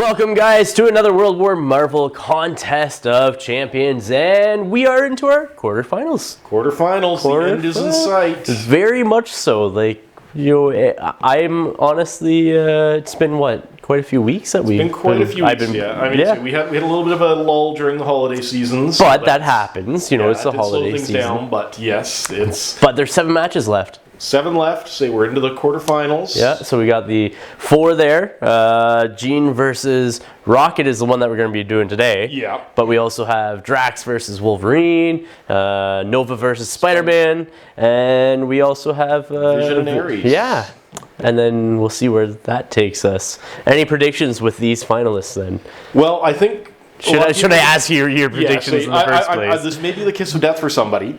Welcome, guys, to another World War Marvel Contest of Champions, and we are into our quarterfinals. The end is in sight. Very much so. Like, you know, I'm honestly, it's been what, quite a few weeks that we've been quite a few weeks. Yeah, I mean, we had a little bit of a lull during the holiday seasons, but that happens. You know, it's the holiday season. Down, but yes, it's. But there's 7 matches left. 7 left, so we're into the quarterfinals. Yeah, so we got the 4 there. Jean versus Rocket is the one that we're going to be doing today. Yeah. But we also have Drax versus Wolverine, Nova versus Spider-Man, and we also have... Vision and Ares. Yeah. And then we'll see where that takes us. Any predictions with these finalists then? Well, I think... Should I ask you your predictions in the first place? This may be the kiss of death for somebody,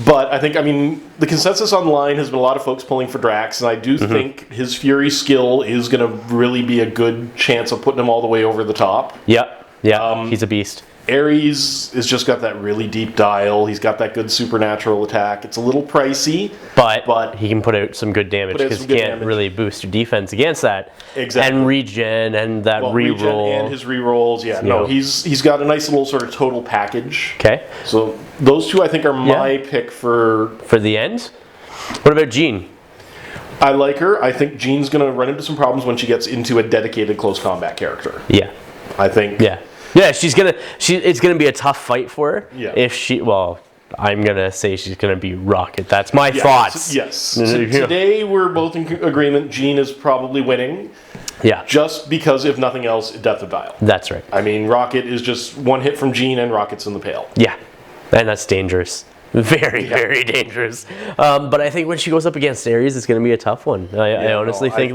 but I mean, the consensus online has been a lot of folks pulling for Drax, and I do think his Fury skill is going to really be a good chance of putting him all the way over the top. Yep. Yeah, he's a beast. Ares has just got that really deep dial. He's got that good supernatural attack. It's a little pricey, but he can put out some good damage because he can't really boost your defense against that. Exactly. And regen and that reroll. And his rerolls. Yeah, no, he's got a nice little sort of total package. Okay. So those two I think are my pick for the end. What about Jean? I like her. I think Jean's going to run into some problems when she gets into a dedicated close combat character. Yeah. I think. Yeah. Yeah, it's gonna be a tough fight for her. Yeah. If she, well, I'm gonna say she's gonna be Rocket. That's my thoughts. Yes. So today we're both in agreement. Jean is probably winning. Yeah. Just because, if nothing else, death of dial. That's right. I mean, Rocket is just one hit from Jean, and Rocket's in the pail. Yeah, and that's dangerous. Very dangerous. But I think when she goes up against Ares, it's going to be a tough one. I honestly think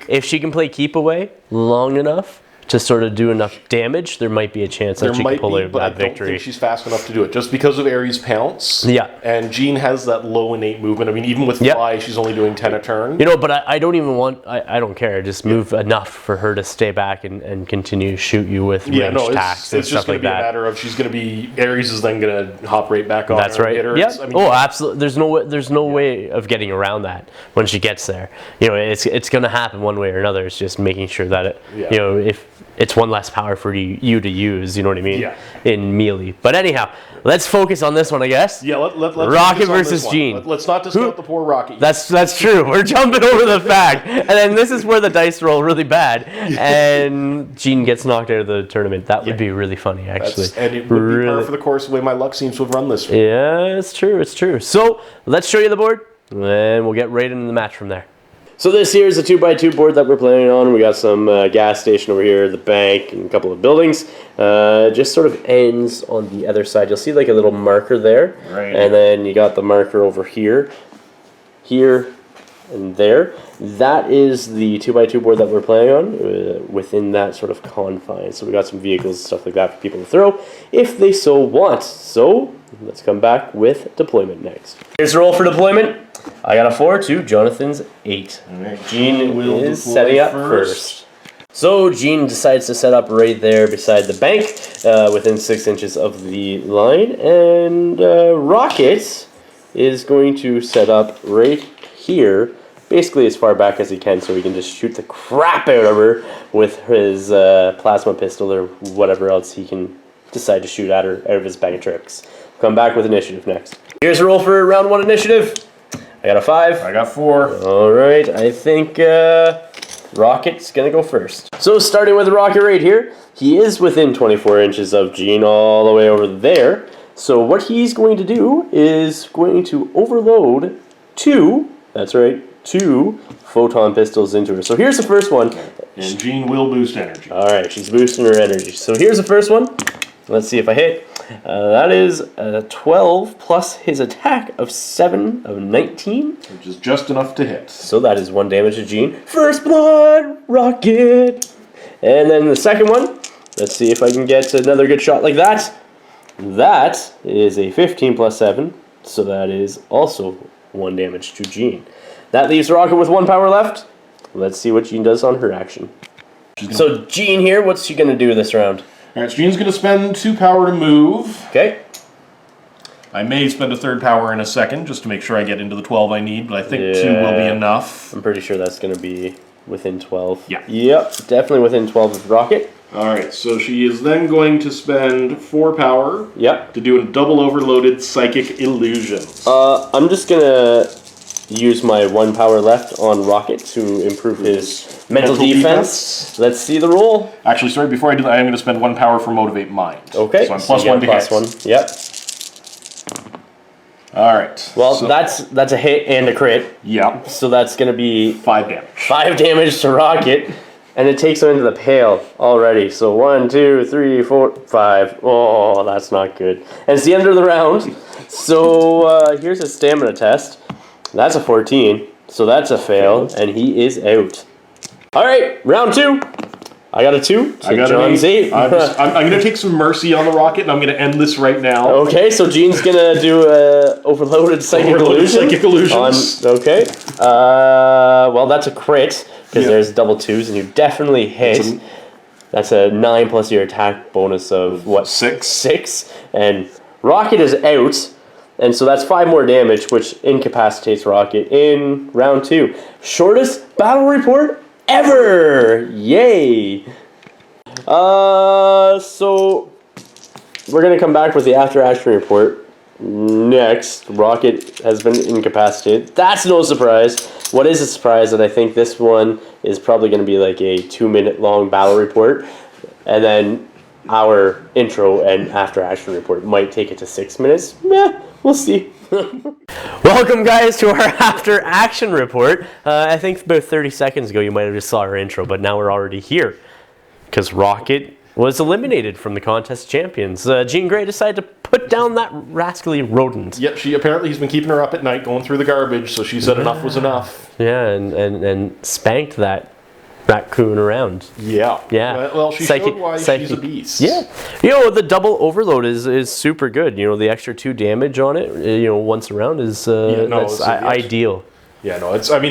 if she can play keep away long enough to sort of do enough damage, there might be a chance that she can pull out that victory. I don't think she's fast enough to do it, just because of Ares' pounce. Yeah. And Jean has that low innate movement. I mean, even with Fly, she's only doing 10 a turn. You know, but I don't even want... I don't care. Just move enough for her to stay back and continue to shoot you with ranged attacks and stuff like that. It's just going to be a matter of she's going to be... Ares is then going to hop right back on her. That's right. Yeah. I mean, absolutely. There's no way of getting around that when she gets there. You know, it's going to happen one way or another. It's just making sure that, you know, if... It's one less power for you to use, you know what I mean? Yeah. In melee. But anyhow, let's focus on this one, I guess. Yeah, let's Rocket versus Jean. Let's not discount the poor Rocket. That's true. We're jumping over the fact. And then this is where the dice roll really bad. And Jean gets knocked out of the tournament. That would be really funny, actually. And it would be par for the course the way my luck seems to have run this week. Yeah, it's true. So, let's show you the board. And we'll get right into the match from there. So this here is a 2x2 board that we're playing on. We got some gas station over here, the bank, and a couple of buildings. Just sort of ends on the other side. You'll see like a little marker there. Right. And then you got the marker over here, and there. That is the 2x2 board that we're playing on within that sort of confine. So we got some vehicles and stuff like that for people to throw if they so want. So let's come back with deployment next. Here's the roll for deployment. I got a 4 to Jonathan's 8. Right. Jean is setting up first. So Jean decides to set up right there beside the bank, within 6 inches of the line, and Rocket is going to set up right here, basically as far back as he can, so he can just shoot the crap out of her with his plasma pistol or whatever else he can decide to shoot at her out of his bag of tricks. Come back with initiative next. Here's a roll for round 1 initiative. I got a 5. I got 4. Alright, I think Rocket's going to go first. So starting with Rocket right here, he is within 24 inches of Jean all the way over there. So what he's going to do is going to overload 2 photon pistols into her. So here's the first one. And Jean will boost energy. Alright, she's boosting her energy. So here's the first one. Let's see if I hit. That is 12 plus his attack of 19. Which is just enough to hit. So that is 1 damage to Jean. First blood, Rocket. And then the second one. Let's see if I can get another good shot like that. That is a 15 plus 7. So that is also 1 damage to Jean. That leaves Rocket with 1 power left. Let's see what Jean does on her action. So Jean here, what's she going to do this round? Alright, so Jean's going to spend 2 power to move. Okay. I may spend a 3rd power in a second, just to make sure I get into the 12 I need, but I think 2 will be enough. I'm pretty sure that's going to be within 12. Yeah. Yep, definitely within 12 of Rocket. Alright, so she is then going to spend 4 power Yep. to do a double overloaded Psychic Illusion. I'm just gonna use my 1 power left on Rocket to improve his mental defense. Let's see the roll. Actually, sorry, before I do that, I am going to spend 1 power for Motivate Mind. Okay. So I'm plus 1 to hit. +1. Yep. Alright. Well, so that's a hit and a crit. Yep. So that's gonna be 5 damage. 5 damage to Rocket. And it takes him into the pail already. So 1, 2, 3, 4, 5. Oh, that's not good. And it's the end of the round. So here's a stamina test. That's a 14. So that's a fail. And he is out. All right, round 2. I got a 2. So I got John's 8. I'm going to take some mercy on the Rocket, and I'm going to end this right now. Okay, so Gene's going to do a overloaded Psychic Illusion. Psychic Illusions. Okay. Well, that's a crit. Because there's double 2s, and you definitely hit. That's a 9 plus your attack bonus of, what? 6. 6. And Rocket is out. And so that's 5 more damage, which incapacitates Rocket in round 2. Shortest battle report ever! Yay! So we're going to come back with the after action report. Next, Rocket has been incapacitated. That's no surprise. What is a surprise that I think this one is probably going to be like a 2-minute long battle report, and then our intro and after action report might take it to 6 minutes. Meh, we'll see. Welcome, guys, to our after action report. I think about 30 seconds ago you might have just saw our intro, but now we're already here because Rocket was eliminated from the contest champions. Jean Grey decided to put down that rascally rodent. Yep, he's been keeping her up at night going through the garbage, so she said enough was enough. Yeah, and spanked that raccoon around. Yeah. Yeah. Well, she showed why she's a beast. Yeah. The double overload is super good. The extra 2 damage on it, once around is ideal. Yeah, no, it's that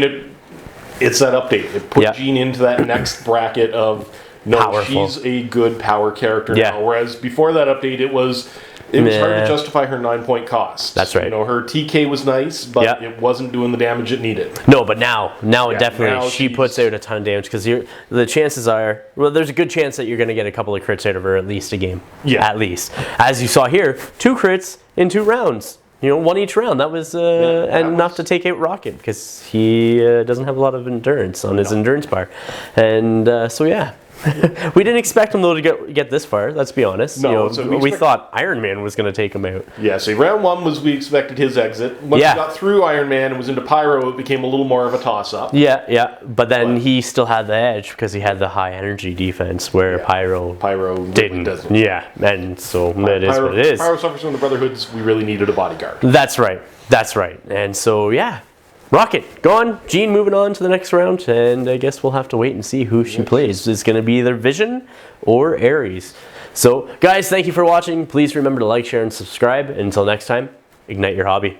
update. It put Jean into that next bracket of powerful. She's a good power character now. Whereas before that update, it was hard to justify her 9-point cost. That's right. Her TK was nice, but it wasn't doing the damage it needed. No, but now it definitely, she puts out a ton of damage because the chances are, there's a good chance that you're going to get a couple of crits out of her at least a game. Yeah. At least. As you saw here, 2 crits in 2 rounds. 1 each round. That was enough to take out Rocket because he doesn't have a lot of endurance on his endurance bar. And so, yeah. We didn't expect him, though, to get this far, let's be honest. No, we thought Iron Man was going to take him out. Yeah, so round 1 we expected his exit. Once he got through Iron Man and was into Pyro, it became a little more of a toss-up. Yeah. But then he still had the edge because he had the high energy defense where Pyro didn't. Doesn't. Yeah, and so it is what it is. Pyro suffers from the Brotherhoods. We really needed a bodyguard. That's right. And so, yeah. Rocket, gone. Jean moving on to the next round, and I guess we'll have to wait and see who she plays. It's going to be either Vision or Ares. So, guys, thank you for watching. Please remember to like, share, and subscribe. Until next time, ignite your hobby.